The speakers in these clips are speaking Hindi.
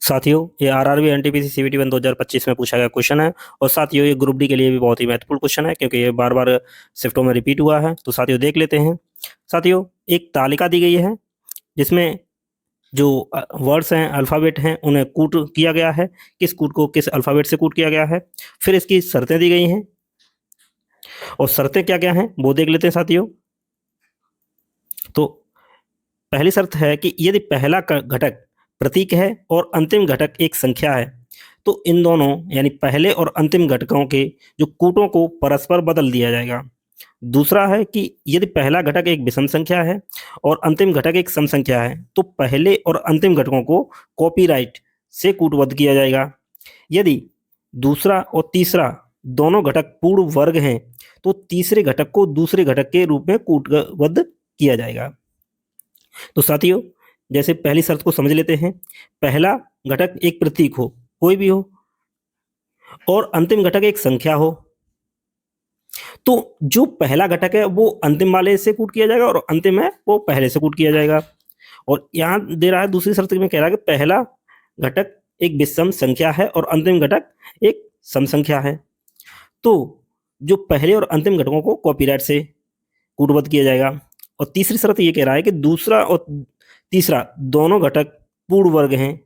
साथियों, ये आरआरबी एनटीपीसी सीबीटी 1 2025 में पूछा गया क्वेश्चन है। और साथियों, ये ग्रुप डी के लिए भी बहुत ही महत्वपूर्ण क्वेश्चन है, क्योंकि ये बार बार शिफ्टों में रिपीट हुआ है। तो साथियों, देख लेते हैं। साथियों, एक तालिका दी गई है जिसमें जो वर्ड्स हैं, अल्फ़ाबेट हैं, उन्हें कूट किया गया है। किस कूट को किस अल्फ़ाबेट से कूट किया गया है। फिर इसकी शर्तें दी गई हैं, और शर्तें क्या क्या हैं वो देख लेते हैं साथियों। तो पहली शर्त है कि यदि पहला घटक प्रतीक है और अंतिम घटक एक संख्या है, तो इन दोनों यानी पहले और अंतिम घटकों के जो कूटों को परस्पर बदल दिया जाएगा। दूसरा है कि यदि पहला घटक एक विषम संख्या है और अंतिम घटक एक सम संख्या है, तो पहले और अंतिम घटकों को कॉपीराइट से कूटबद्ध किया जाएगा। यदि दूसरा और तीसरा दोनों घटक पूर्ण वर्ग हैं, तो तीसरे घटक को दूसरे घटक के रूप में कूटबद्ध किया जाएगा। तो साथियों, जैसे पहली शर्त को समझ लेते हैं। पहला घटक एक प्रतीक हो, कोई भी हो, और अंतिम घटक एक संख्या हो, तो जो पहला घटक है वो अंतिम वाले से कूट किया जाएगा, और अंतिम है वो पहले से कूट किया जाएगा। और यहाँ दे रहा है दूसरी शर्त में, कह रहा है कि पहला घटक एक विषम संख्या है और अंतिम घटक एक सम संख्या है, तो जो पहले और अंतिम घटकों को कॉपीराइट से कूटबद्ध किया जाएगा। और तीसरी शर्त ये कह रहा है कि दूसरा और तीसरा दोनों घटक पूर्ण वर्ग हैं,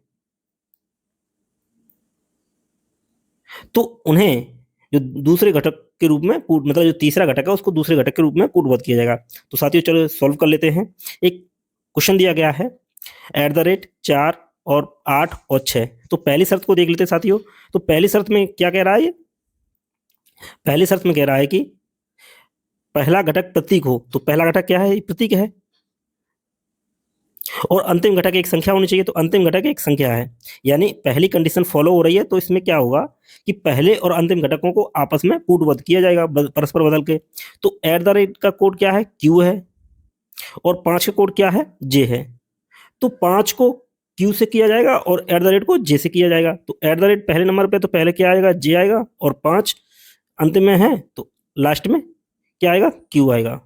तो उन्हें जो दूसरे घटक के रूप में मतलब जो तीसरा घटक है उसको दूसरे घटक के रूप में कूटबद्ध किया जाएगा। तो साथियों, चलो सॉल्व कर लेते हैं। एक क्वेश्चन दिया गया है, @ 4 और 8 और 6। तो पहली शर्त को देख लेते हैं साथियों। तो पहली शर्त में क्या कह रहा है, ये पहली शर्त में कह रहा है कि पहला घटक प्रतीक हो। तो पहला घटक क्या है, प्रतीक है, और अंतिम घटक एक संख्या होनी चाहिए, तो अंतिम घटक एक संख्या है। यानी पहली कंडीशन फॉलो हो रही है। तो इसमें क्या होगा कि पहले और अंतिम घटकों को आपस में कूटबद्ध किया जाएगा, परस्पर बदल के। तो @ का कोड क्या है, Q है, और 5 का कोड क्या है, J है। तो 5 को Q से किया जाएगा और @ को J से किया जाएगा। तो @ पहले नंबर पे, तो पहले क्या आएगा, J आएगा, और 5 अंत में है, तो लास्ट में क्या आएगा, Q आएगा।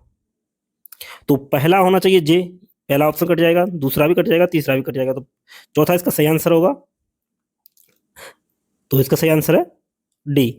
तो पहला होना चाहिए J, पहला ऑप्शन कट जाएगा, दूसरा भी कट जाएगा, तीसरा भी कट जाएगा, तो चौथा इसका सही आंसर होगा। तो इसका सही आंसर है D।